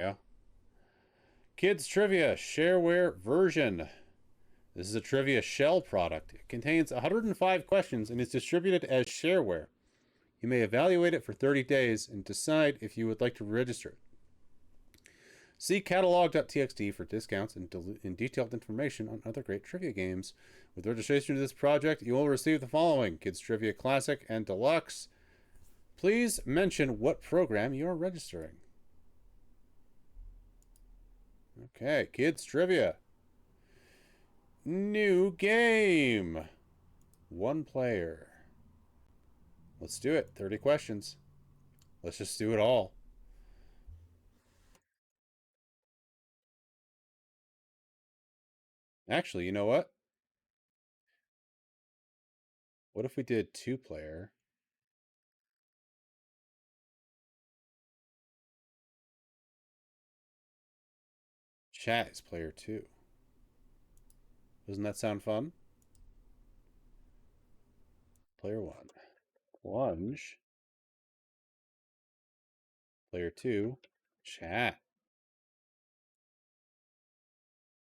Yeah. Kids Trivia Shareware version. This is a trivia shell product. It contains 105 questions and is distributed as shareware. You may evaluate it for 30 days and decide if you would like to register it. See catalog.txt for discounts and detailed information on other great trivia games. With registration to this project, you will receive the following: Kids Trivia Classic and Deluxe. Please mention what program you are registering. Okay, Kids Trivia. New game. One player. Let's do it. 30 questions. Let's just do it all. Actually, you know what? What if we did 2-player? Chat is player 2. Doesn't that sound fun? Player 1. Plunge. Player 2. Chat.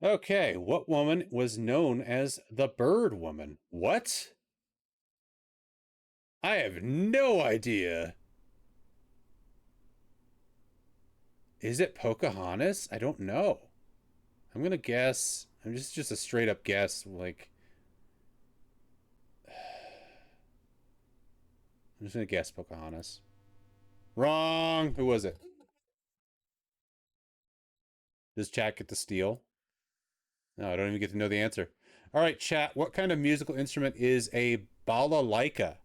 Okay, what woman was known as the Bird Woman? What? I have no idea. Is it Pocahontas? I don't know. I'm gonna guess. I'm just a straight up guess. Like, I'm just gonna guess Pocahontas. Wrong. Who was it? Does chat get to steal? No, I don't even get to know the answer. All right, chat. What kind of musical instrument is a balalaika?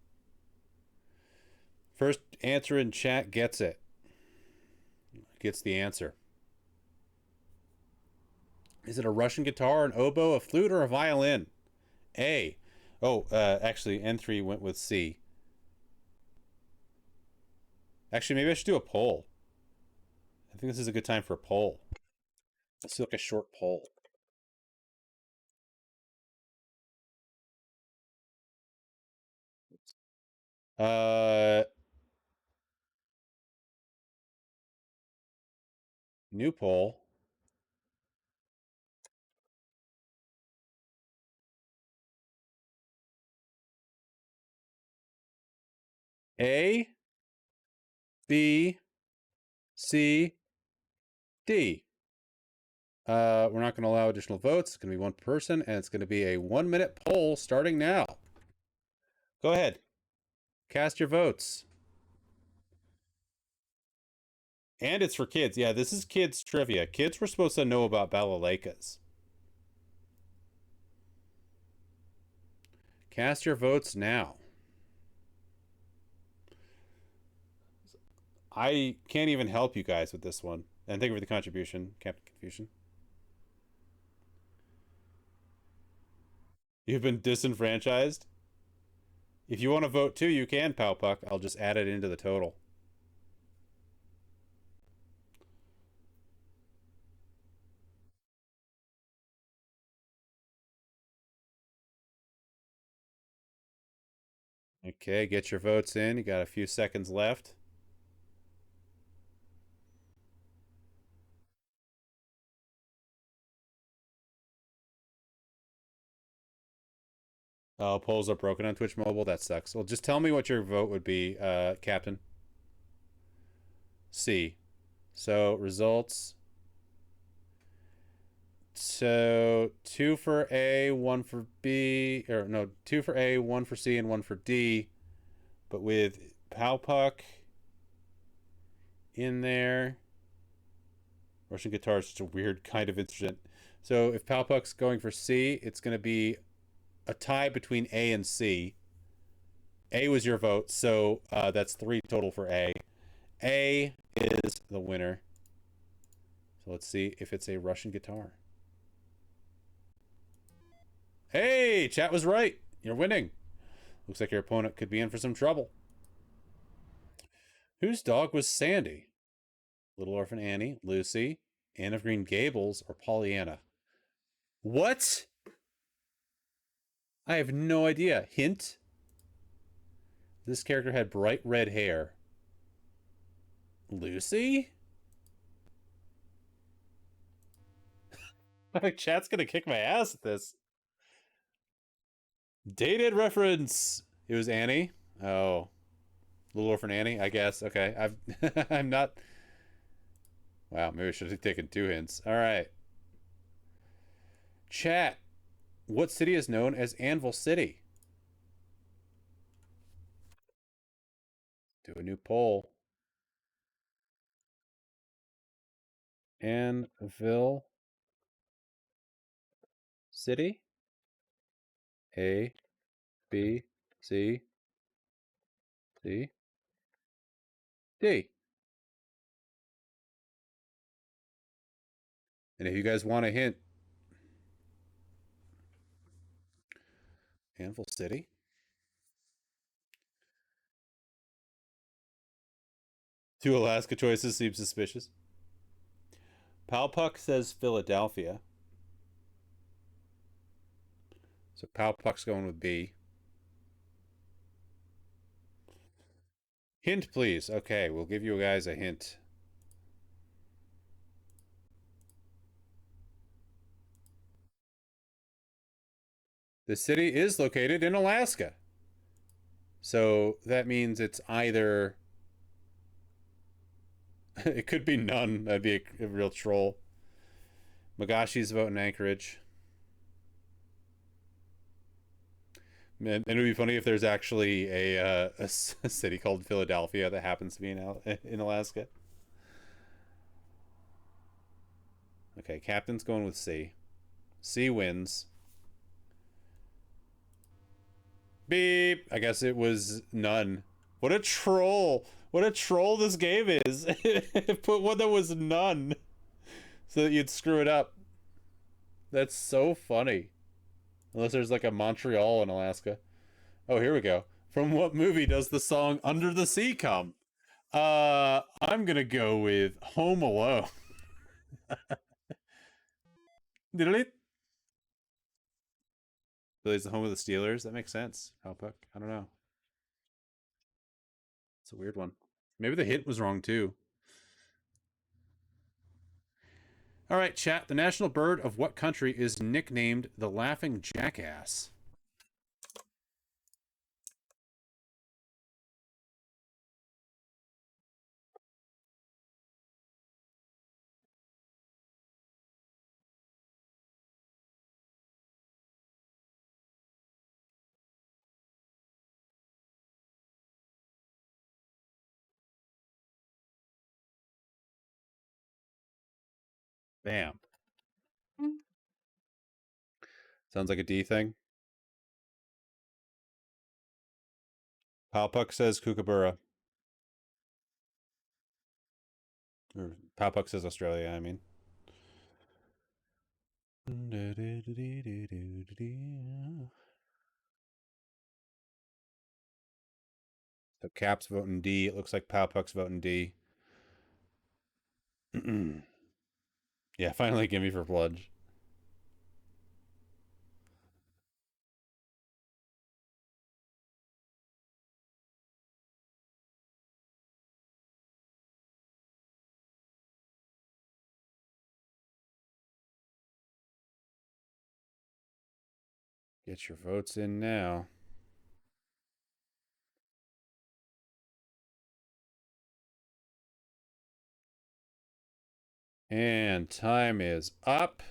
First answer in chat gets it. Gets the answer. Is it a Russian guitar, an oboe, a flute, or a violin? A. Oh, actually, N3 went with C. Actually, maybe I should do a poll. I think this is a good time for a poll. Let's do like a short poll. Uh, New poll. A, B, C, D. We're not going to allow additional votes. It's going to be one person, and it's going to be a 1-minute poll starting now. Go ahead. Cast your votes. And it's for kids. Yeah, this is kids trivia. Kids were supposed to know about balalaikas. Cast your votes now. I can't even help you guys with this one. And thank you for the contribution, Captain Confusion. You've been disenfranchised? If you want to vote too, you can, Powpuck. I'll just add it into the total. Okay, get your votes in. You got a few seconds left. Oh, polls are broken on Twitch Mobile. That sucks. Well, just tell me what your vote would be, Captain. C. So, results. So, 2 for A, 1 for B. Or, no, 2 for A, 1 for C, and 1 for D. But with Powpuck in there. Russian guitar is just a weird kind of instrument. So, if Powpuck's going for C, it's going to be a tie between A and C. A was your vote, so that's 3 total for A. A is the winner. So let's see if it's a Russian guitar. Hey, chat was right. You're winning. Looks like your opponent could be in for some trouble. Whose dog was Sandy? Little Orphan Annie, Lucy, Anne of Green Gables, or Pollyanna? What? I have no idea. Hint? This character had bright red hair. Lucy? Chat's gonna kick my ass at this. Dated reference. It was Annie. Oh, Little Orphan Annie, I guess. Okay, I'm not. Wow, maybe I should have taken two hints. All right, chat. What city is known as Anvil City? Do a new poll. Anvil City. A, B, C, C, D. And if you guys want a hint, Anvil City. Two Alaska choices seem suspicious. Palpuck says Philadelphia. So Palpuck's going with B. Hint, please. Okay, we'll give you guys a hint. The city is located in Alaska. So that means it's either. It could be none. That'd be a real troll. Magashi's voting Anchorage. And it would be funny if there's actually a city called Philadelphia that happens to be in Alaska. Okay, Captain's going with C. C wins. Beep. I guess it was none. What a troll. What a troll this game is. Put one that was none so that you'd screw it up. That's so funny. Unless there's like a Montreal in Alaska. Oh, here we go. From what movie does the song Under the Sea come? I'm gonna go with Home Alone. Diddle-it. Billy's the home of the Steelers. That makes sense. Halpuck. I don't know. It's a weird one. Maybe the hint was wrong too. All right, chat. The national bird of what country is nicknamed the Laughing Jackass? Bam. Sounds like a D thing. Palpuck says Kookaburra. Or Palpuck says Australia, I mean. So Cap's voting D. It looks like Palpuck's voting D. Yeah, finally give me for Bludge. Get your votes in now. And time is up.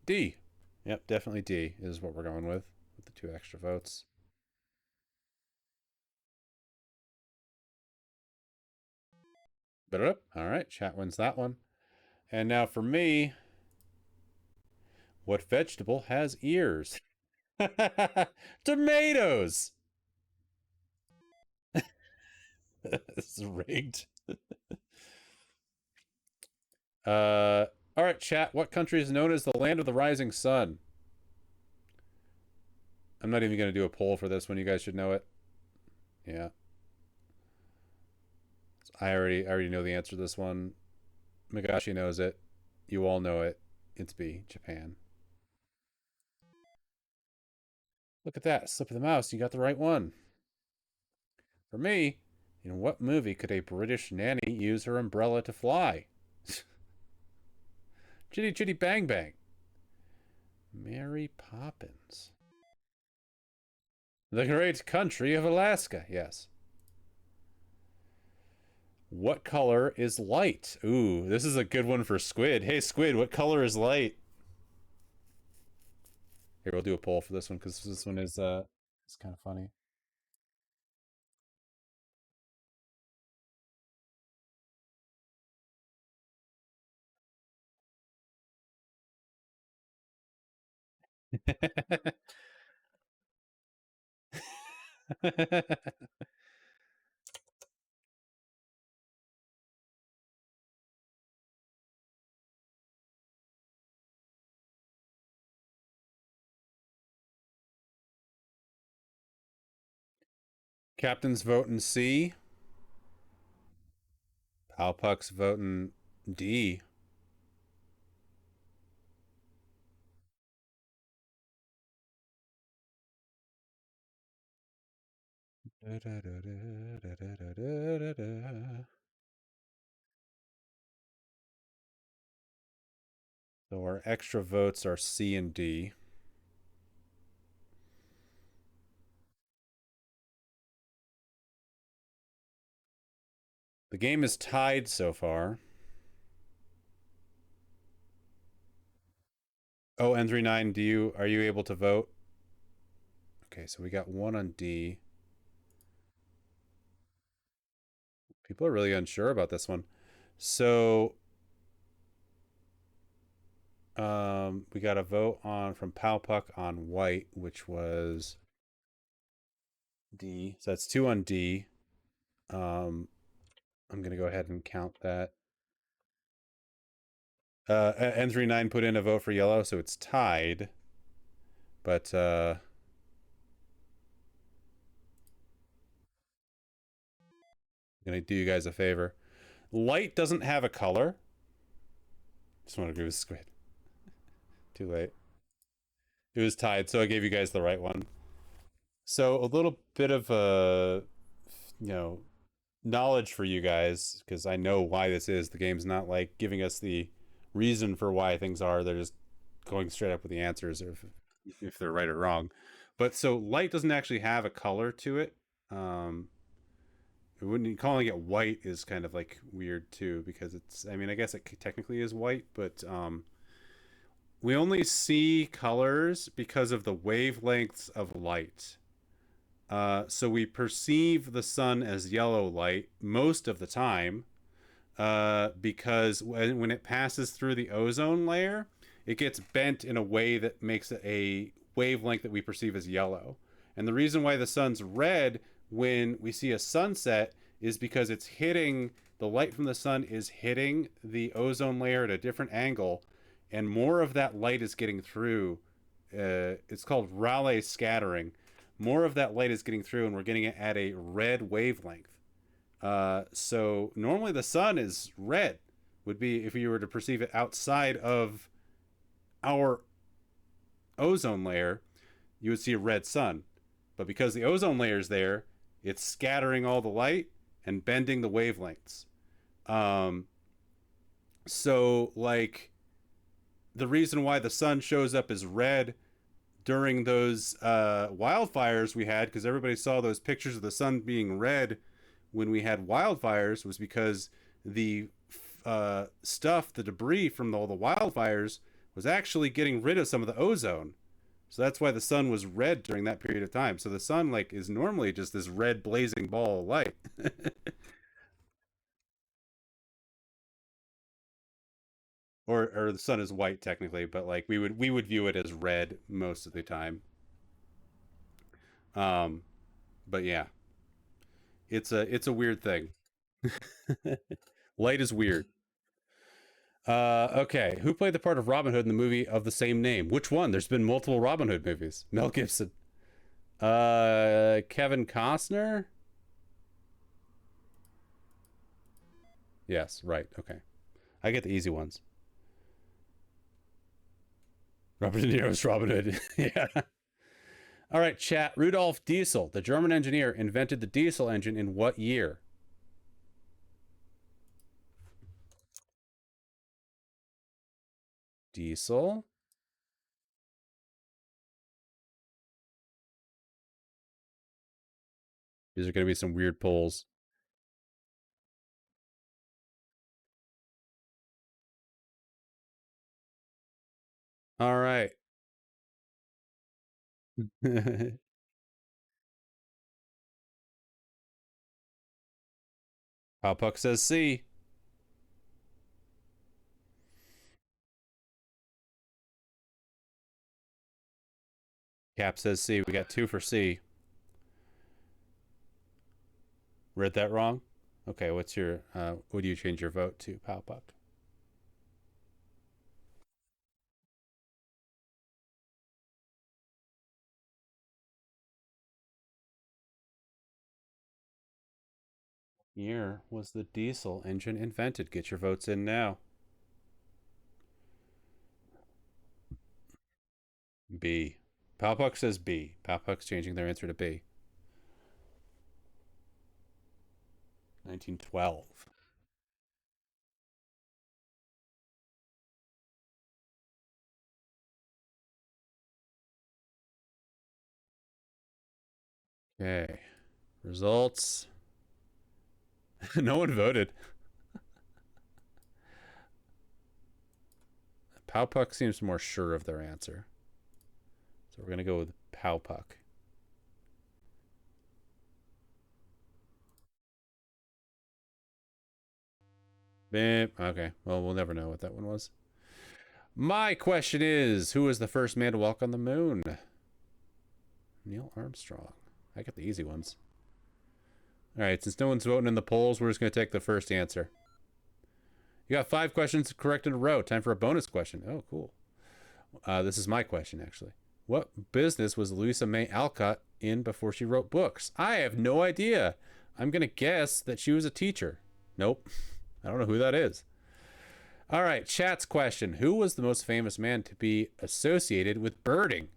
D. Yep, definitely D is what we're going with the two extra votes. All right, chat wins that one. And now for me, what vegetable has ears? Tomatoes. This is rigged. All right, chat. What country is known as the land of the rising sun? I'm not even going to do a poll for this one. You guys should know it. Yeah. I already know the answer to this one. Magashi knows it. You all know it. It's B, Japan. Look at that. Slip of the mouse. You got the right one. For me, in what movie could a British nanny use her umbrella to fly? Chitty Chitty Bang Bang. Mary Poppins. The great country of Alaska. Yes. What color is light? Ooh, this is a good one for Squid. Hey, Squid, what color is light? Here, we'll do a poll for this one because this one is it's kind of funny. Captain's voting C. Palpuck's voting D. So our extra votes are C and D. The game is tied so far. Oh, N39, are you able to vote? Okay, so we got one on D. People are really unsure about this one. So we got a vote on from Palpuck on white, which was D. So that's two on D. I'm gonna go ahead and count that. N39 put in a vote for yellow, so it's tied. But I'm gonna do you guys a favor. Light doesn't have a color. Just want to agree with Squid. Too late. It was tied, so I gave you guys the right one. So a little bit of you know, knowledge for you guys because I know why this is. The game's not like giving us the reason for why things are. They're just going straight up with the answers, or if they're right or wrong. But so light doesn't actually have a color to it. Wouldn't calling it white is kind of like weird too because it's. I mean, I guess it technically is white, but we only see colors because of the wavelengths of light. So we perceive the sun as yellow light most of the time because when it passes through the ozone layer, it gets bent in a way that makes it a wavelength that we perceive as yellow. And the reason why the sun's red when we see a sunset is because it's hitting the light from the sun is hitting the ozone layer at a different angle, and more of that light is getting through. It's called Rayleigh scattering. More of that light is getting through, and we're getting it at a red wavelength. So normally the sun is red, would be if you were to perceive it outside of our ozone layer, you would see a red sun. But because the ozone layer is there, it's scattering all the light and bending the wavelengths. Um, so, like, the reason why the sun shows up as red during those wildfires we had, because everybody saw those pictures of the sun being red when we had wildfires, was because the stuff, the debris from all the wildfires, was actually getting rid of some of the ozone. So that's why the sun was red during that period of time. So the sun, like, is normally just this red blazing ball of light. Or the sun is white technically, but like we would view it as red most of the time. Um, but yeah, it's a weird thing. Light is weird. Okay, who played the part of Robin Hood in the movie of the same name? Which one? There's been multiple Robin Hood movies. Mel Gibson. Kevin Costner. Yes, right. Okay, I get the easy ones. Robert De Niro's Robin Hood. Yeah. All right, chat. Rudolf Diesel, the German engineer, invented the diesel engine in what year? Diesel. These are going to be some weird polls. All right. Puck says C. Cap says C. We got 2 for C. Read that wrong? Okay, what's your, what do you change your vote to, Puck? Year was the diesel engine invented? Get your votes in now. B. Puck says B. Puck's changing their answer to B. 1912. Okay. Results. No one voted. Puck seems more sure of their answer. So we're going to go with Puck. Okay. Well, we'll never know what that one was. My question is, who was the first man to walk on the moon? Neil Armstrong. I got the easy ones. All right, since no one's voting in the polls, we're just going to take the first answer. You got 5 questions correct in a row. Time for a bonus question. Oh, cool. This is my question, actually. What business was Louisa May Alcott in before she wrote books? I have no idea. I'm going to guess that she was a teacher. Nope. I don't know who that is. All right, chat's question. Who was the most famous man to be associated with birding?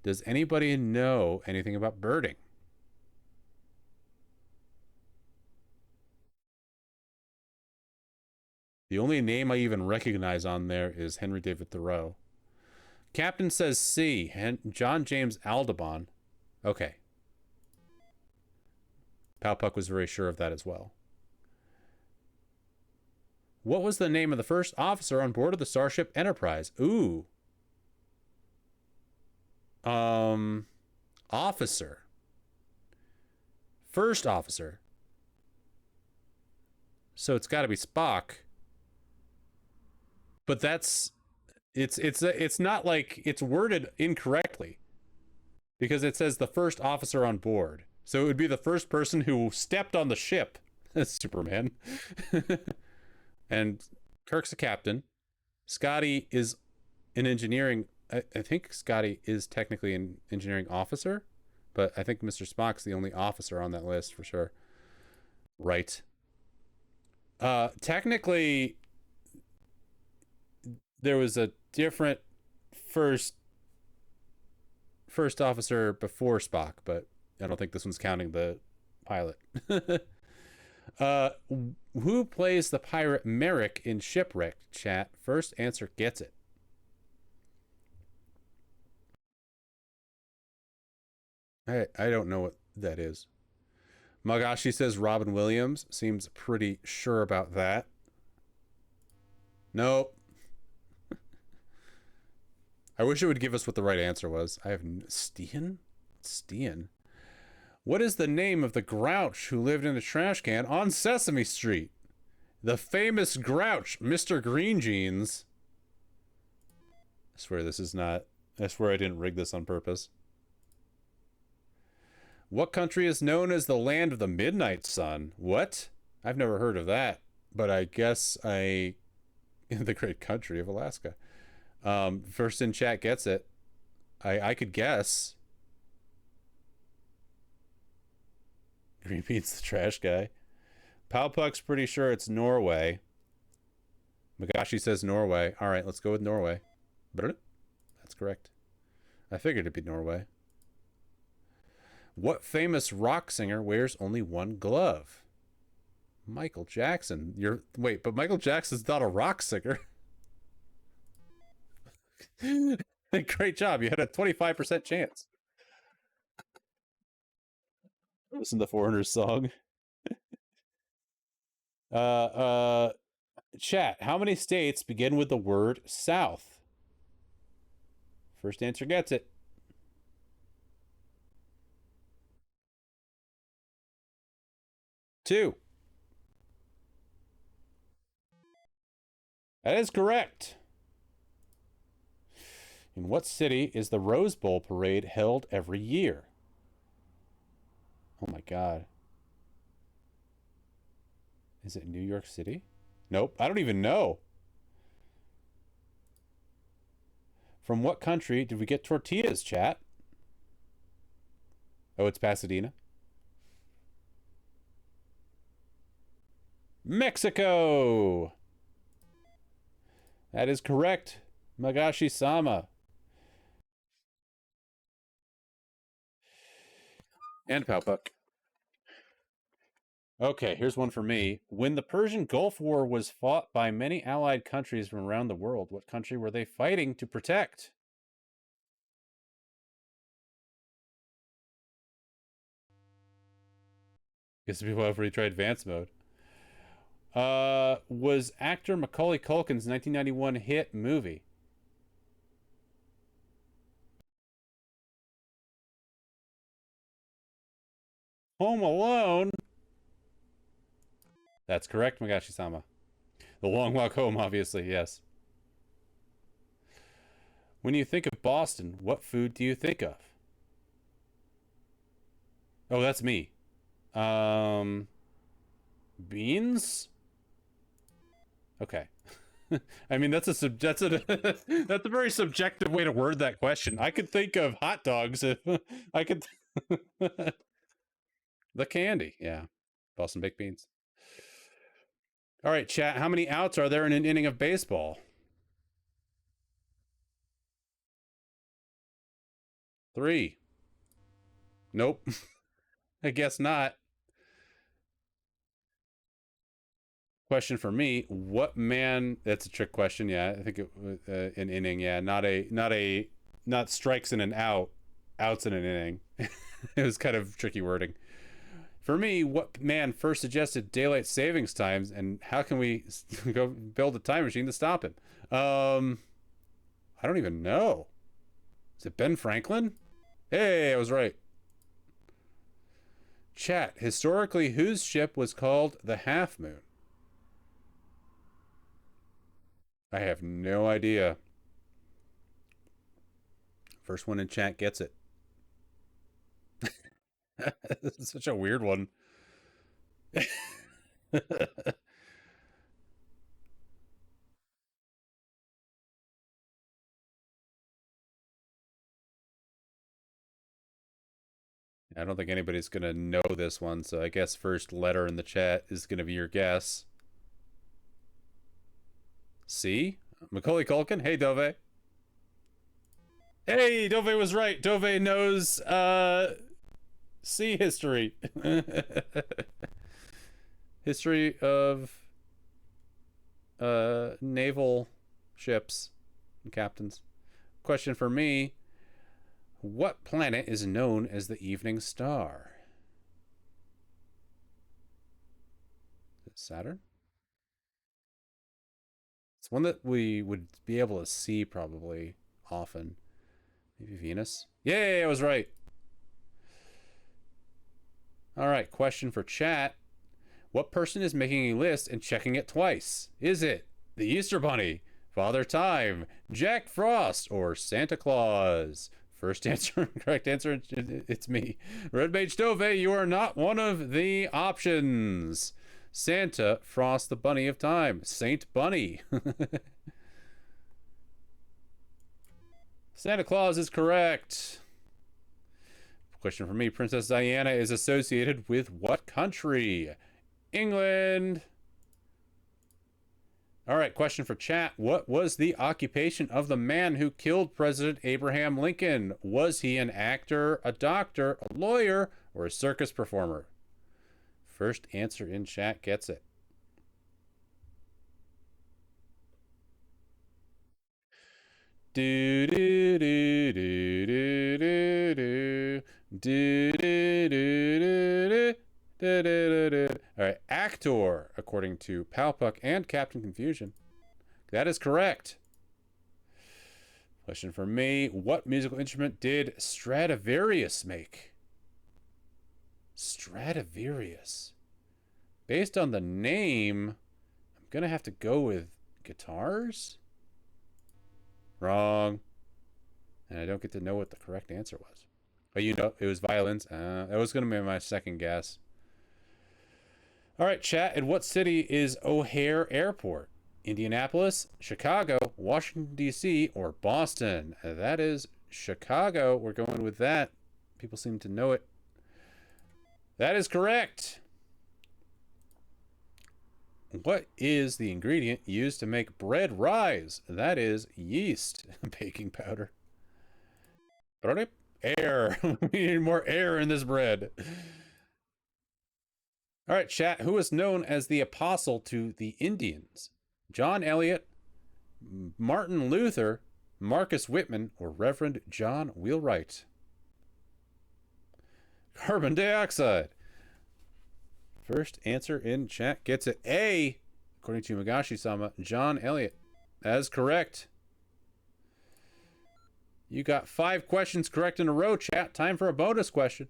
Does anybody know anything about birding? The only name I even recognize on there is Henry David Thoreau. Captain says C. John James Audubon. Okay. Puck was very sure of that as well. What was the name of the first officer on board of the Starship Enterprise? Ooh. Officer. First officer. So it's got to be Spock. But that's it's not like it's worded incorrectly, because it says the first officer on board. So it would be the first person who stepped on the ship. Superman. And Kirk's a captain. Scotty is an engineering. I think Scotty is technically an engineering officer, but I think Mr. Spock's the only officer on that list for sure. Right. Technically, there was a different first officer before Spock, but I don't think this one's counting the pilot. Who plays the pirate Merrick in Shipwrecked? Chat. First answer gets it. I don't know what that is. Magashi says Robin Williams. Seems pretty sure about that. Nope. I wish it would give us what the right answer was. I have Steen? Steen? What is the name of the Grouch who lived in a trash can on Sesame Street? The famous Grouch, Mr. Green Jeans. I swear this is not... I swear I didn't rig this on purpose. What country is known as the land of the midnight sun? What? I've never heard of that, but I guess in the great country of Alaska. First in chat gets it. I could guess. Green Bean's the trash guy. Puck's pretty sure it's Norway. Magashi says Norway. All right, let's go with Norway. That's correct. I figured it'd be Norway. What famous rock singer wears only one glove? Michael Jackson. Wait, but Michael Jackson's not a rock singer. Great job. You had a 25% chance. Listen to the Foreigner's song. Uh, uh, Chat. How many states begin with the word South? First answer gets it. 2. That is correct. In what city is the Rose Bowl parade held every year? Oh my God. Is it New York City? Nope. I don't even know. From what country did we get tortillas, chat? Oh, it's Pasadena. Mexico. That is correct. Magashi-sama. And Powpuck. Okay, here's one for me. When the Persian Gulf War was fought by many allied countries from around the world, what country were they fighting to protect? Guess people have already tried advanced mode. Was actor Macaulay Culkin's 1991 hit movie? Home Alone? That's correct, Magashi-sama. The Long Walk Home, obviously, yes. When you think of Boston, what food do you think of? Oh, that's me. Beans? Okay. I mean, that's a that's a that's a very subjective way to word that question. I could think of hot dogs if I could. The candy, yeah. Boston baked beans. All right, chat. How many outs are there in an inning of baseball? 3. Nope. I guess not. Question for me: what man? That's a trick question. Yeah, I think an inning. Yeah, not strikes in an out, outs in an inning. It was kind of tricky wording. For me, what man first suggested daylight savings times, and how can we go build a time machine to stop him? I don't even know. Is it Ben Franklin? Hey, I was right. Chat. Historically, whose ship was called the Half Moon? I have no idea. First one in chat gets it. This is such a weird one. I don't think anybody's going to know this one, so I guess first letter in the chat is going to be your guess. C? Macaulay Culkin? Hey, Dove. Hey, Dove was right. Dove knows sea history. History of naval ships and captains. Question for me: what planet is known as the evening star? Is it Saturn? It's one that we would be able to see probably often. Maybe Venus? Yay, I was right. All right, question for chat. What person is making a list and checking it twice? Is it the Easter Bunny, Father Time, Jack Frost, or Santa Claus? First answer, correct answer, it's me. Red Mage Dove, you are not one of the options. Santa, Frost, the Bunny of Time. Saint Bunny. Santa Claus is correct. Question for me. Princess Diana is associated with what country? England. All right, question for chat. What was the occupation of the man who killed President Abraham Lincoln? Was he an actor, a doctor, a lawyer, or a circus performer? First answer in chat gets it. Do do do do do do do do do do do do do. All right, actor, according to Palpuck and Captain Confusion. That is correct. Question for me: what musical instrument did Stradivarius make? Stradivarius. Based on the name, I'm gonna have to go with guitars. Wrong. And I don't get to know what the correct answer was. But you know, it was violins. That was going to be my second guess. All right, chat. In what city is O'Hare Airport? Indianapolis, Chicago, Washington, D.C., or Boston? That is Chicago. We're going with that. People seem to know it. That is correct. What is the ingredient used to make bread rise? That is yeast. Baking powder. Air. We need more air in this bread. All right, chat. Who is known as the apostle to the Indians? John Eliot, Martin Luther, Marcus Whitman, or Reverend John Wheelwright? Carbon dioxide. First answer in chat gets it. A, according to Magashi-sama, John Eliot. That is correct. You got 5 questions correct in a row, chat. Time for a bonus question.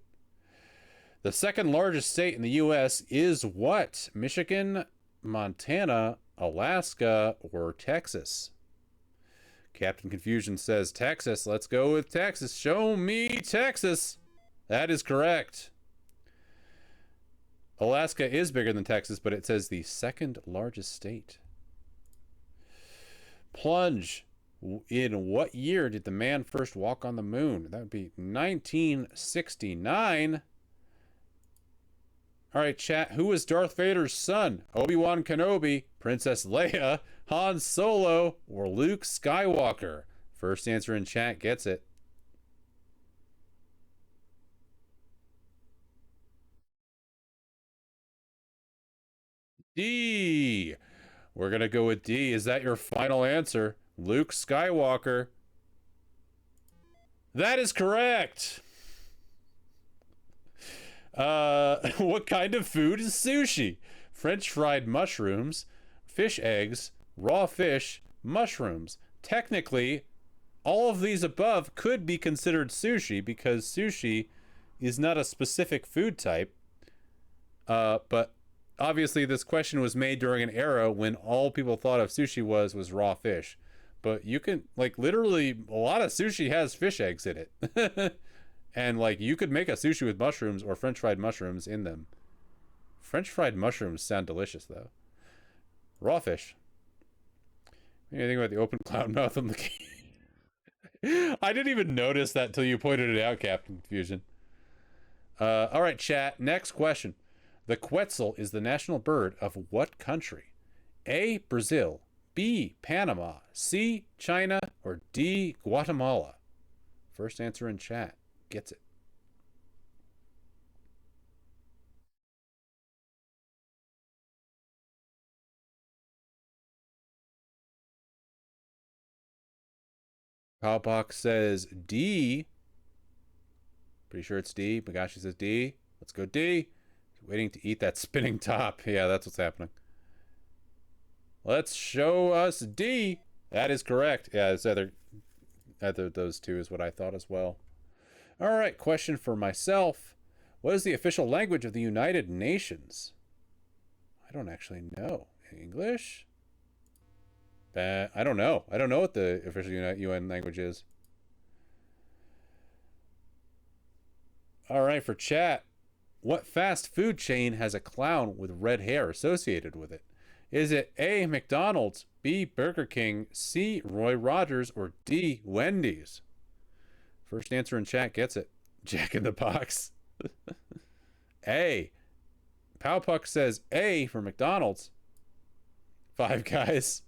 The second largest state in the U.S. is what? Michigan, Montana, Alaska, or Texas? Captain Confusion says Texas. Let's go with Texas. Show me Texas. That is correct. Alaska is bigger than Texas, but it says the second largest state. Plunge. In what year did the man first walk on the moon? That would be 1969. All right, chat. Who was Darth Vader's son? Obi-Wan Kenobi, Princess Leia, Han Solo, or Luke Skywalker? First answer in chat gets it. D. We're going to go with D. Is that your final answer? Luke Skywalker. That is correct. What kind of food is sushi? French fried mushrooms, fish eggs, raw fish, mushrooms. Technically, all of these above could be considered sushi because sushi is not a specific food type. But obviously this question was made during an era when all people thought of sushi was raw fish. But you can, like, literally, a lot of sushi has fish eggs in it. And, like, you could make a sushi with mushrooms or French fried mushrooms in them. French fried mushrooms sound delicious, though. Raw fish. What do you think about the open cloud mouth on the key? I didn't even notice that till you pointed it out, Captain Confusion. All right, chat. Next question. The quetzal is the national bird of what country? A, Brazil. B, Panama. C, China. Or D, Guatemala? First answer in chat gets it. Powbox says D. Pretty sure it's D. Magashi says D. Let's go D. He's waiting to eat that spinning top. Yeah, that's what's happening. Let's show us D. That is correct. Yeah, it's either those two is what I thought as well. All right, question for myself. What is the official language of the United Nations? I don't actually know. English? I don't know. I don't know what the official UN language is. All right, for chat. What fast food chain has a clown with red hair associated with it? Is it A, McDonald's, B, Burger King, C, Roy Rogers, or D, Wendy's? First answer in chat gets it. Jack in the Box. A. Powpuck says A for McDonald's. Five Guys.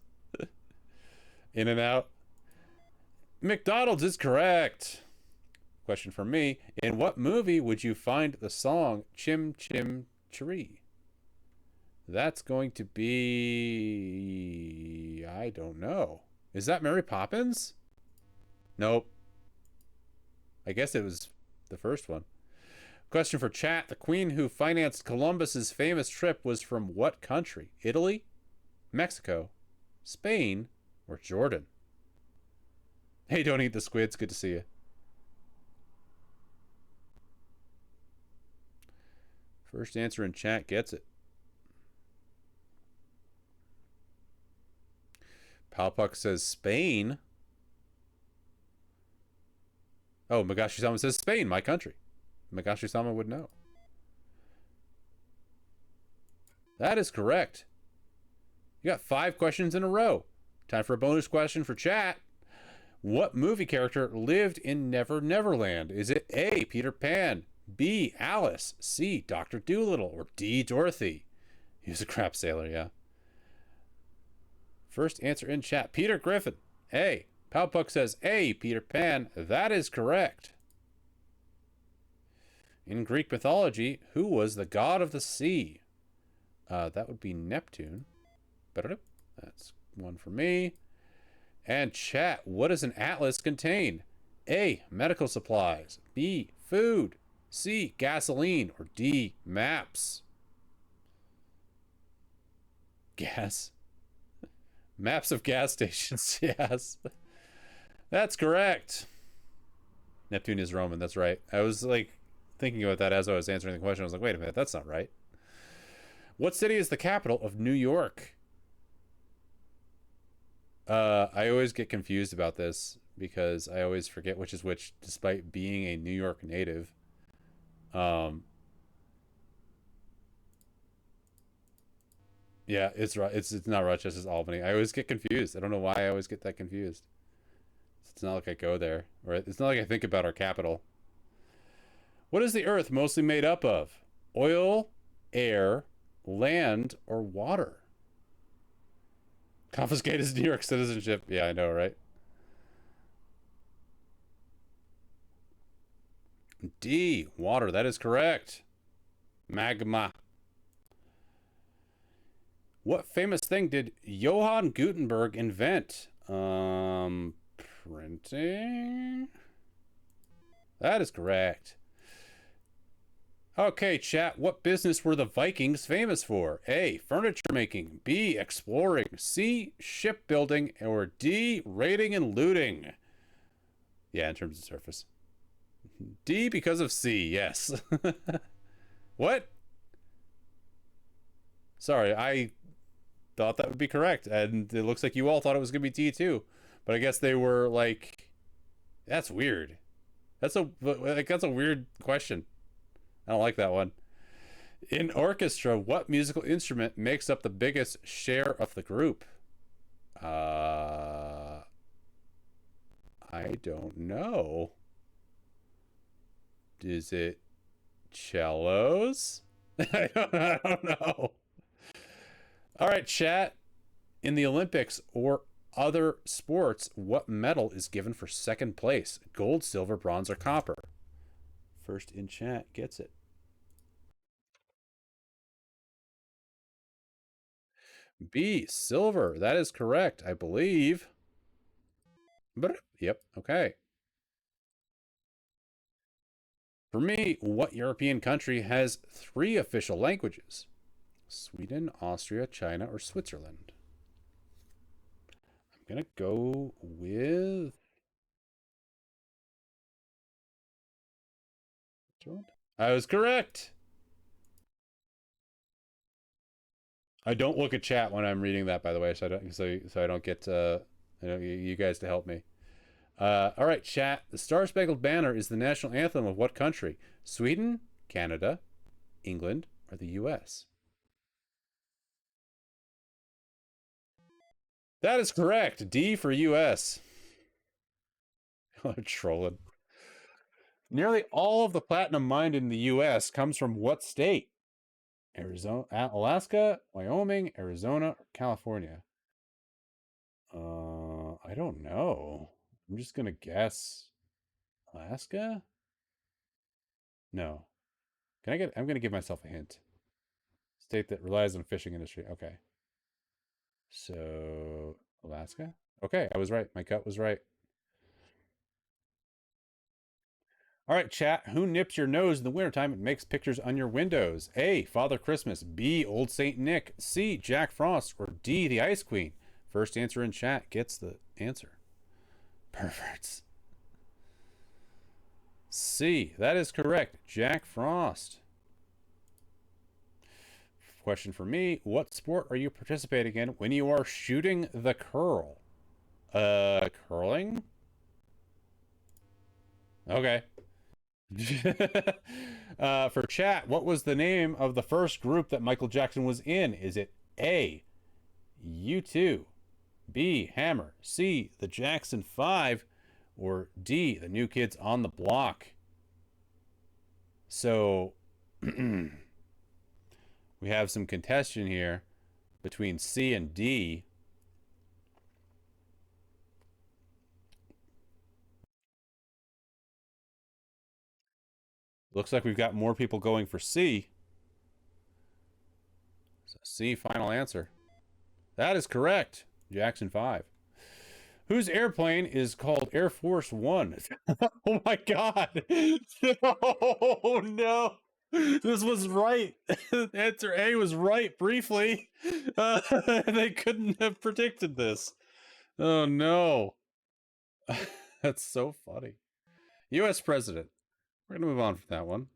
In and Out. McDonald's is correct. Question for me. In what movie would you find the song Chim Chim Cheree? That's going to be... I don't know. Is that Mary Poppins? Nope. I guess it was the first one. Question for chat. The queen who financed Columbus's famous trip was from what country? Italy, Mexico, Spain, or Jordan? Hey, don't eat the squids. Good to see you. First answer in chat gets it. Palpuck says Spain. Oh, Magashi-sama says Spain, my country. Magashi-sama would know. That is correct. You got 5 questions in a row. Time for a bonus question for chat. What movie character lived in Never Neverland? Is it A, Peter Pan, B, Alice, C, Dr. Dolittle, or D, Dorothy? He was a crap sailor, yeah. First answer in chat. Peter Griffin. A. Palpuck says A, Peter Pan. That is correct. In Greek mythology, who was the god of the sea? That would be Neptune. That's one for me. And chat, what does an atlas contain? A, medical supplies. B, food. C, gasoline. Or D, maps. Gas. Maps of gas stations, yes. That's correct. Neptune is Roman, that's right. I was like thinking about that as I was answering the question. I was like, wait a minute, that's not right. What city is the capital of New York? I always get confused about this because I always forget which is which, despite being a New York native. Yeah, it's not Rochester, it's Albany. I always get confused. I don't know why I always get that confused. It's not like I go there, or it's not like I think about our capital. What is the Earth mostly made up of? Oil, air, land, or water? Confiscate his New York citizenship. Yeah, I know, right? D, water. That is correct. Magma. What famous thing did Johann Gutenberg invent? Printing? That is correct. Okay, chat. What business were the Vikings famous for? A, furniture making. B, exploring. C, shipbuilding. Or D, raiding and looting. Yeah, in terms of surface. D, because of C, yes. What? Sorry, I thought that would be correct. And it looks like you all thought it was going to be D too. But I guess they were like, that's weird. That's a weird question. I don't like that one. In orchestra, what musical instrument makes up the biggest share of the group? I don't know. Is it cellos? I don't know. All right, chat. In the Olympics or other sports, what medal is given for second place? Gold, silver, bronze, or copper? First in chat gets it. B, silver. That is correct, I believe. But yep, okay. For me, what European country has 3 official languages? Sweden, Austria, China, or Switzerland? I'm gonna go with Switzerland. I was correct. I don't look at chat when I'm reading that, by the way, so I don't get you guys to help me. All right, chat. The Star Spangled Banner is the national anthem of what country? Sweden, Canada, England, or the U.S.? That is correct. D for U.S. Trolling. Nearly all of the platinum mined in the U.S. comes from what state? Arizona, Alaska, Wyoming, Arizona, or California? I don't know. I'm just gonna guess Alaska. No. I'm gonna give myself a hint. State that relies on fishing industry. Okay. So Alaska. Okay, I was right. My gut was right. All right, chat. Who nips your nose in the wintertime and makes pictures on your windows? A. Father Christmas. B. Old Saint Nick. C. Jack Frost. Or D. The Ice Queen. First answer in chat gets the answer. Perverts. C. That is correct. Jack Frost. Question for me. What sport are you participating in when you are shooting the curl? Curling? Okay. For chat, what was the name of the first group that Michael Jackson was in? Is it A, U2, B, Hammer, C, the Jackson 5, or D, the New Kids on the Block? So we have some contention here between C and D. Looks like we've got more people going for C. So C, final answer. That is correct. Jackson 5. Whose airplane is called Air Force One? Oh my god. Oh no. This was right. Answer A was right briefly. They couldn't have predicted this. Oh no. That's so funny. US President. We're going to move on from that one.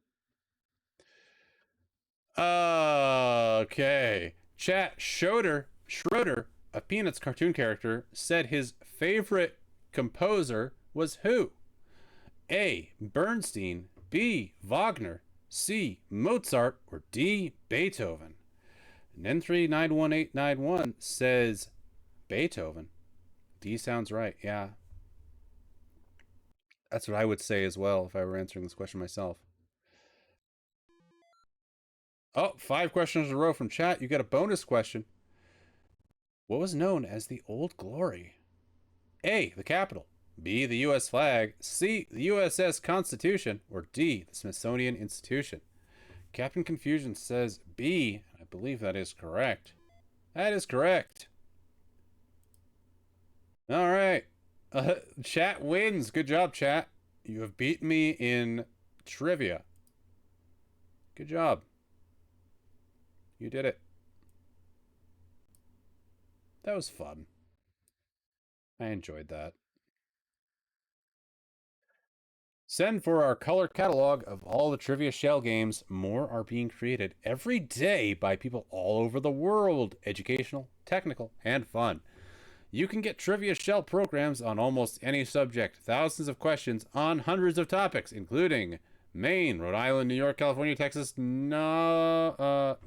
Okay. Chat Schroeder, a Peanuts cartoon character, said his favorite composer was who? A. Bernstein, B. Wagner, C. Mozart, or D. Beethoven? And N391891 says Beethoven. D sounds right. Yeah. That's what I would say as well if I were answering this question myself. Oh, 5 questions in a row from chat. You get a bonus question. What was known as the Old Glory? A. The Capitol. B. The U.S. flag. C. The USS Constitution. Or D. The Smithsonian Institution. Captain Confusion says B. I believe that is correct. That is correct. All right. Chat wins. Good job, chat. You have beaten me in trivia. Good job. You did it. That was fun. I enjoyed that. Send for our color catalog of all the Trivia Shell games. More are being created every day by people all over the world. Educational, technical, and fun. You can get Trivia Shell programs on almost any subject. Thousands of questions on hundreds of topics, including Maine, Rhode Island, New York, California, Texas, Novell,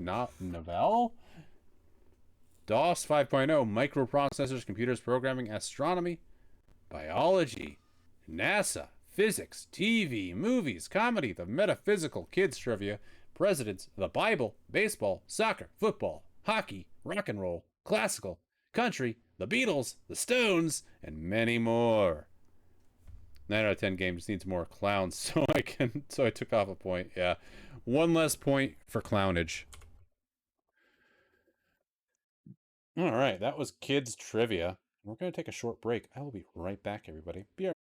DOS 5.0, microprocessors, computers, programming, astronomy, biology, NASA, physics, TV, movies, comedy, the metaphysical, kids trivia, presidents, the Bible, baseball, soccer, football, hockey, rock and roll, classical, country, the Beatles, the Stones, and many more. 9 out of 10 games needs more clowns, so I took off a point. Yeah. One less point for clownage. All right, that was kids trivia. We're going to take a short break. I will be right back, everybody. Be